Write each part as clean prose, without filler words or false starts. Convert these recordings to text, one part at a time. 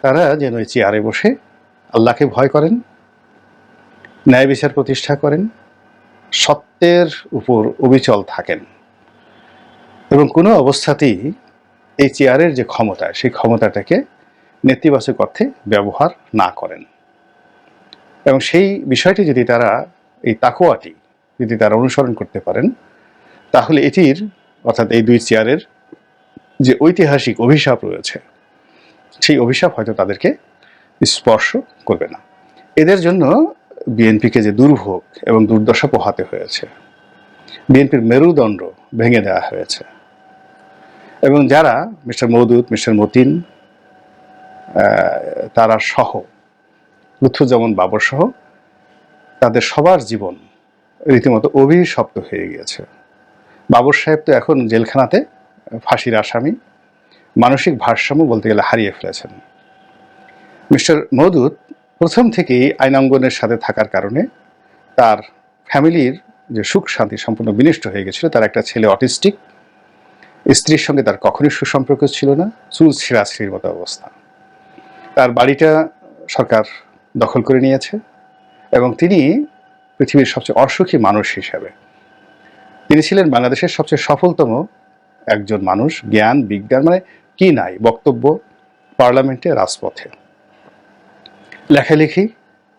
তারা যেন ওই চেয়ারে বসে আল্লাহকে ভয় করেন, ন্যায় বিচার প্রতিষ্ঠা করেন, সত্যের উপর অবিচল থাকেন এবং কোনো অবস্থাতেই এই চেয়ারের যে ক্ষমতা, সেই ক্ষমতাটাকে নেতিবাচক অর্থে ব্যবহার না করেন। এবং সেই বিষয়টি যদি তারা, এই তাকওয়াটি যদি তারা অনুসরণ করতে পারেন, তাহলে এটির অর্থাৎ এই দুই চেয়ারের যে ঐতিহাসিক অভিশাপ রয়েছে, সেই অভিশাপ হয়তো তাদেরকে স্পর্শ করবে না। এদের জন্য বিএনপিকে যে দুর্ভোগ এবং দুর্দশা পোহাতে হয়েছে, বিএনপির মেরুদণ্ড ভেঙে দেওয়া হয়েছে, এবং যারা মিস্টার মওদুদ, মিস্টার মতিন, তারা সহ, লুৎফুজ্জামান বাবর সহ, তাদের সবার জীবন রীতিমতো অভিশপ্ত হয়ে গিয়েছে। বাবর সাহেব তো এখন জেলখানাতে ফাঁসির আসামি, মানসিক ভারসাম্য বলতে গেলে হারিয়ে ফেলেছেন। মিস্টার মওদুদ প্রথম থেকেই আইনাঙ্গনের সাথে থাকার কারণে তার ফ্যামিলির যে সুখ শান্তি সম্পূর্ণ বিনষ্ট হয়ে গেছিল। তার একটা ছেলে অটিস্টিক, স্ত্রীর সঙ্গে তার কখনোই সুসম্পর্ক ছিল না, চুল ছিঁড়াছিঁড়ির মতো অবস্থা। তার বাড়িটা সরকার দখল করে নিয়েছে এবং তিনি পৃথিবীর সবচেয়ে অসুখী মানুষ হিসাবে, তিনি ছিলেন বাংলাদেশের সবচেয়ে সফলতম একজন মানুষ। জ্ঞান বিজ্ঞান মানে কি নাই, বক্তব্য পার্লামেন্টে, রাজপথে, লেখালেখি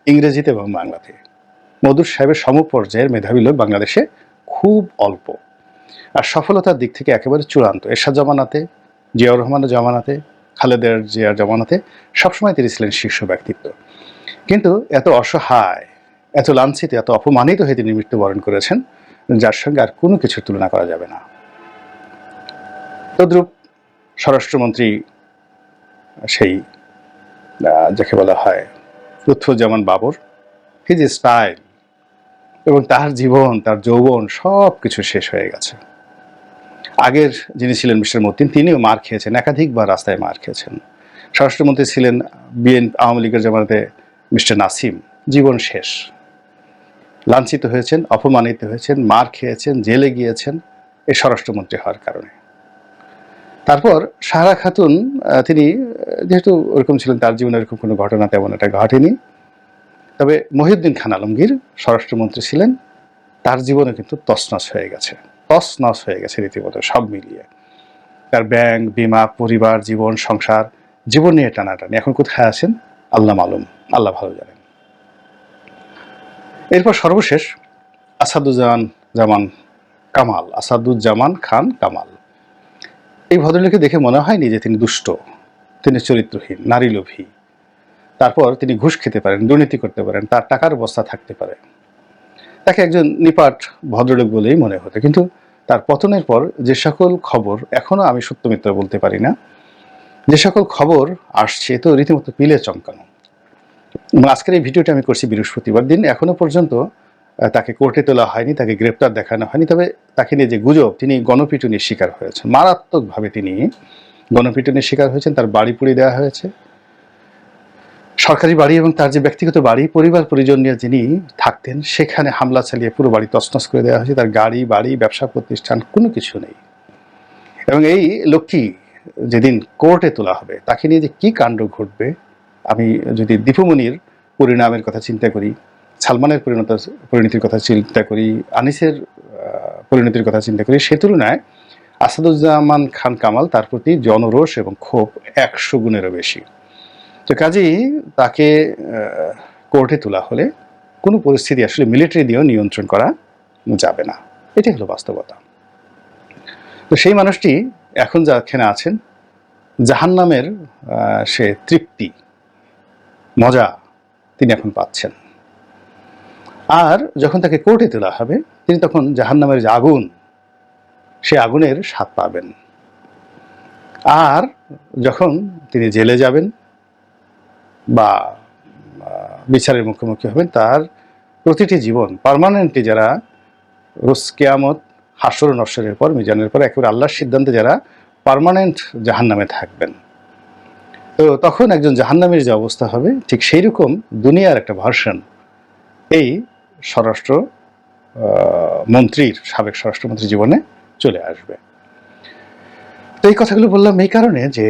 ইংরেজিতে এবং বাংলাতে। মওদুদ সাহেবের সমপর্যায়ের মেধাবী লোক বাংলাদেশে খুব অল্প, আর সফলতার দিক থেকে একেবারে চূড়ান্ত। এরশাদ জমানাতে, জিয়াউর রহমানের জমানাতে, খালেদা জিয়ার জমানাতে সবসময় তিনি ছিলেন শীর্ষ ব্যক্তিত্ব। কিন্তু এত অসহায়, এত লাঞ্ছিত, এত অপমানিত হয়ে তিনি মৃত্যুবরণ করেছেন, যার সঙ্গে আর কোনো কিছুর তুলনা করা যাবে না। তদ্রূপ স্বরাষ্ট্রমন্ত্রী, সেই যাকে বলা হয় লুৎফুজ্জামান বাবর, হিজ স্টাইল এবং তার জীবন, তার যৌবন সব কিছু শেষ হয়ে গেছে। আগের যিনি ছিলেন মিস্টার মতিন, তিনিও মার খেয়েছেন, একাধিকবার রাস্তায় মার খেয়েছেন। স্বরাষ্ট্রমন্ত্রী ছিলেন আওয়ামী লীগের জামানাতে মিস্টার নাসিম, জীবন শেষ, লাঞ্ছিত হয়েছেন, অপমানিত হয়েছেন, মার খেয়েছেন, জেলে গিয়েছেন এই স্বরাষ্ট্রমন্ত্রী হওয়ার কারণে। তারপর সাহারা খাতুন, তিনি যেহেতু ওরকম ছিলেন, তার জীবনে এরকম কোনো ঘটনা তেমন একটা ঘটেনি। তবে মহিউদ্দিন খান আলমগীর স্বরাষ্ট্রমন্ত্রী ছিলেন, তার জীবনে কিন্তু তছনছ হয়ে গেছে, তছনছ হয়ে গেছে রীতিমতো সব মিলিয়ে। তার ব্যাংক, বিমা, পরিবার, জীবন, সংসার, জীবন নিয়ে টানাটানি। এখন কোথায় আছেন আল্লাহ মালুম, আল্লাহ ভালো জানেন। এরপর সর্বশেষ আসাদুজ্জামান খান কামাল। এই ভদ্রলোককে দেখে মনে হয়নি যে তিনি দুষ্ট, তিনি চরিত্রহীন, নারী লোভী। তারপর তিনি ঘুষ খেতে পারেন, দুর্নীতি করতে পারেন, তার টাকার বস্তা থাকতে পারে। তাকে একজন নিপাট ভদ্রলোক বলেই মনে হতো। কিন্তু তার পতনের পর যে সকল খবর, এখনো আমি সত্য মিথ্যা বলতে পারি না, যে সকল খবর আসছে তো রীতিমতো পিলে চমকানো। আজকের এই ভিডিওটা আমি করছি বৃহস্পতিবার দিন। এখনো পর্যন্ত তাকে কোর্টে তোলা হয়নি, তাকে গ্রেপ্তার দেখানো হয়নি। তবে তাকে নিয়ে যে গুজব, তিনি গণপিটুনির শিকার হয়েছেন, মারাত্মকভাবে তিনি গণপিটুনির শিকার হয়েছেন। তার বাড়ি পুড়িয়ে দেওয়া হয়েছে, সরকারি বাড়ি এবং তার যে ব্যক্তিগত বাড়ি, পরিবার পরিজন নিয়ে যিনি থাকতেন, সেখানে হামলা চালিয়ে পুরো বাড়ি তছনছ করে দেওয়া হয়েছে। তার গাড়ি বাড়ি, ব্যবসা প্রতিষ্ঠান, কোনো কিছু নেই। এবং এই লোকটি যেদিন কোর্টে তোলা হবে, তাকে নিয়ে যে কী কাণ্ড ঘটবে, আমি যদি দীপুমণির পরিণামের কথা চিন্তা করি, সালমানের পরিণতির কথা চিন্তা করি, আনিসের পরিণতির কথা চিন্তা করি, সে তুলনায় আসাদুজ্জামান খান কামাল, তার প্রতি জনরোষ এবং ক্ষোভ 100 গুণেরও বেশি। তো কাজেই তাকে কোর্টে তোলা হলে কোনো পরিস্থিতি আসলে মিলিটারি দিয়েও নিয়ন্ত্রণ করা যাবে না। এটাই হলো বাস্তবতা। তো সেই মানুষটি এখন যেখানে আছেন, জাহান্নামের সে তৃপ্তি, মজা তিনি এখন পাচ্ছেন। আর যখন তাকে কোর্টে তোলা হবে, তিনি তখন জাহান্নামের যে আগুন, সে আগুনের স্বাদ পাবেন। আর যখন তিনি জেলে যাবেন বা বিচারের মুখোমুখি হবেন, তার প্রতিটি জীবন পার্মানেন্টলি, যারা রোজ কিয়ামত, হাসর নসরের পর, মিজানের পর একেবারে আল্লাহর সিদ্ধান্তে যারা পার্মানেন্ট জাহান্নামে থাকবেন, তো তখন একজন জাহান্নামের যে অবস্থা হবে, ঠিক সেই রকম দুনিয়ার একটা ভার্সন এই স্বরাষ্ট্র মন্ত্রীর, সাবেক স্বরাষ্ট্রমন্ত্রীর জীবনে চলে আসবে। তো এই কথাগুলো বললাম এই কারণে যে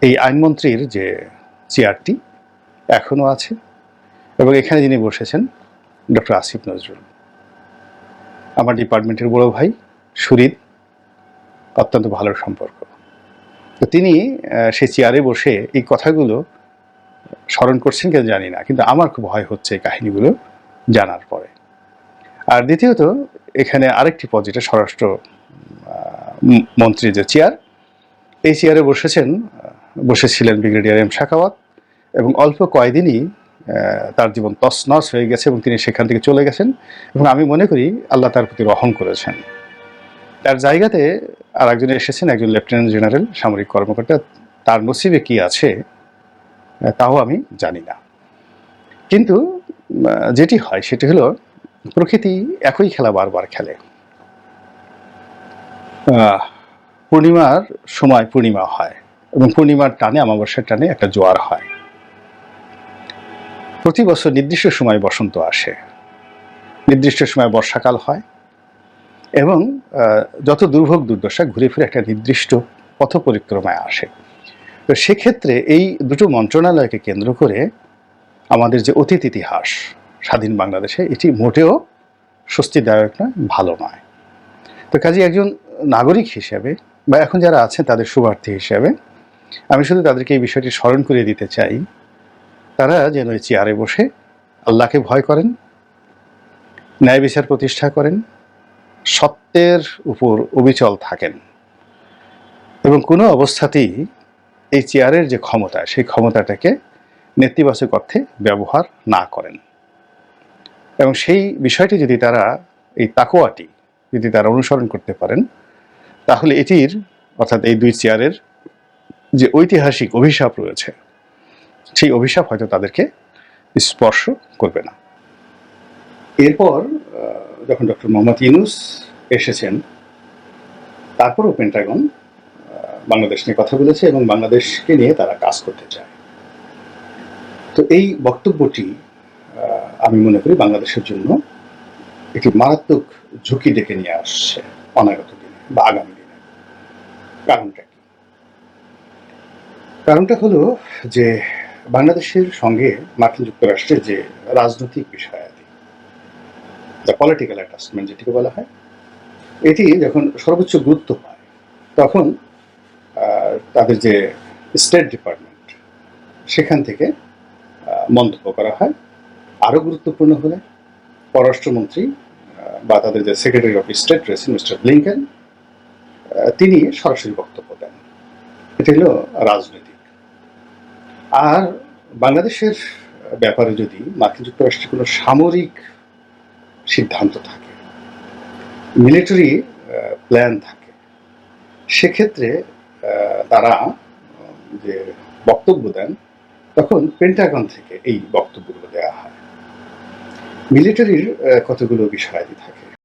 এই আইনমন্ত্রীর যে চেয়ারটি এখনো আছে, এবং এখানে যিনি বসেছেন ডক্টর আসিফ নজরুল, আমার ডিপার্টমেন্টের বড় ভাই সুরিদ, অত্যন্ত ভালো সম্পর্ক। তো তিনি সেই চেয়ারে বসে এই কথাগুলো স্মরণ করছেন কেন জানি না, কিন্তু আমার খুব ভয় হচ্ছে এই কাহিনীগুলো জানার পরে। আর দ্বিতীয়ত, এখানে আরেকটি পদ, যেটা স্বরাষ্ট্র মন্ত্রীর যে চেয়ার, এই চেয়ারে বসেছিলেন ব্রিগেডিয়ার এম শাখাওয়াত, এবং অল্প কয়েকদিনই তার জীবন তছনছ হয়ে গেছে এবং তিনি সেখান থেকে চলে গেছেন, এবং আমি মনে করি আল্লাহ তার প্রতি রহম করেছেন। তার জায়গাতে আর একজন এসেছেন, একজন লেফটেন্যান্ট জেনারেল সামরিক কর্মকর্তা। তার নসিবে কি আছে তাও আমি জানি না, কিন্তু যেটি হয় সেটি হলো প্রকৃতি একই খেলা বারবার খেলে। পূর্ণিমার সময় পূর্ণিমা হয়, এবং পূর্ণিমার টানে, অমাবস্যার টানে একটা জোয়ার হয়। প্রতি বছর নির্দিষ্ট সময় বসন্ত আসে, নির্দিষ্ট সময় বর্ষাকাল হয়, এবং যত দুর্ভোগ দুর্দশা ঘুরে ফিরে একটা নির্দিষ্ট পথ পরিক্রমায় আসে। তো সেক্ষেত্রে এই দুটো মন্ত্রণালয়কে কেন্দ্র করে আমাদের যে অতীত ইতিহাস স্বাধীন বাংলাদেশে, এটি মোটেও স্বস্তিদায়ক নয়, ভালো নয়। তো কাজে একজন নাগরিক হিসেবে, বা এখন যারা আছেন তাদের শুভার্থী হিসেবে, আমি শুধু তাদেরকে এই বিষয়টি স্মরণ করিয়ে দিতে চাই, তারা যেন এই চেয়ারে বসে আল্লাহকে ভয় করেন, ন্যায় বিচার প্রতিষ্ঠা করেন, সত্যের উপর অবিচল থাকেন, এবং কোনো অবস্থাতেই এই চেয়ারের যে ক্ষমতা, সেই ক্ষমতাটাকে নেতিবাচক অর্থে ব্যবহার না করেন। এবং সেই বিষয়টি যদি তারা, এই তাকওয়াটি যদি তারা অনুসরণ করতে পারেন, তাহলে এটির, অর্থাৎ এই দুই চেয়ারের যে ঐতিহাসিক অভিশাপ রয়েছে, সেই অভিশাপ হয়তো তাদেরকে স্পর্শ করবে না। এরপর যখন ডক্টর মোহাম্মদ ইউনূস এসেছেন, তারপরও পেন্টাগন বাংলাদেশ নিয়ে কথা বলেছে এবং বাংলাদেশকে নিয়ে তারা কাজ করতে চায়। তো এই বক্তব্যটি আমি মনে করি বাংলাদেশের জন্য একটি মারাত্মক ঝুঁকি ডেকে নিয়ে আসছে অনাগত দিনে বা আগামী দিনে। কারণটা কি? কারণটা হলো যে বাংলাদেশের সঙ্গে মার্কিন যুক্তরাষ্ট্রের যে রাজনৈতিক বিষয়াদি, দ্য পলিটিক্যাল অ্যাটাচমেন্ট যেটিকে বলা হয়, এটি যখন সর্বোচ্চ গুরুত্ব পায়, তখন তাদের যে স্টেট ডিপার্টমেন্ট, সেখান থেকে মন্তব্য করা হয়। আরও গুরুত্বপূর্ণ হলে পররাষ্ট্রমন্ত্রী বা তাদের যে সেক্রেটারি অফ স্টেট রয়েছেন মিস্টার ব্লিংকেন, তিনি সরাসরি বক্তব্য দেন। এটা হলো রাজনৈতিক। আর বাংলাদেশের ব্যাপারে যদি মার্কিন যুক্তরাষ্ট্রের কোনো সামরিক সিদ্ধান্ত থাকে, মিলিটারি প্ল্যান থাকে, সেক্ষেত্রে তারা যে বক্তব্য দেন, তখন পেন্টাগন থেকে এই বক্তব্যগুলো দেওয়া হয়। মিলিটারির কতগুলো বিষয়াদি থাকে।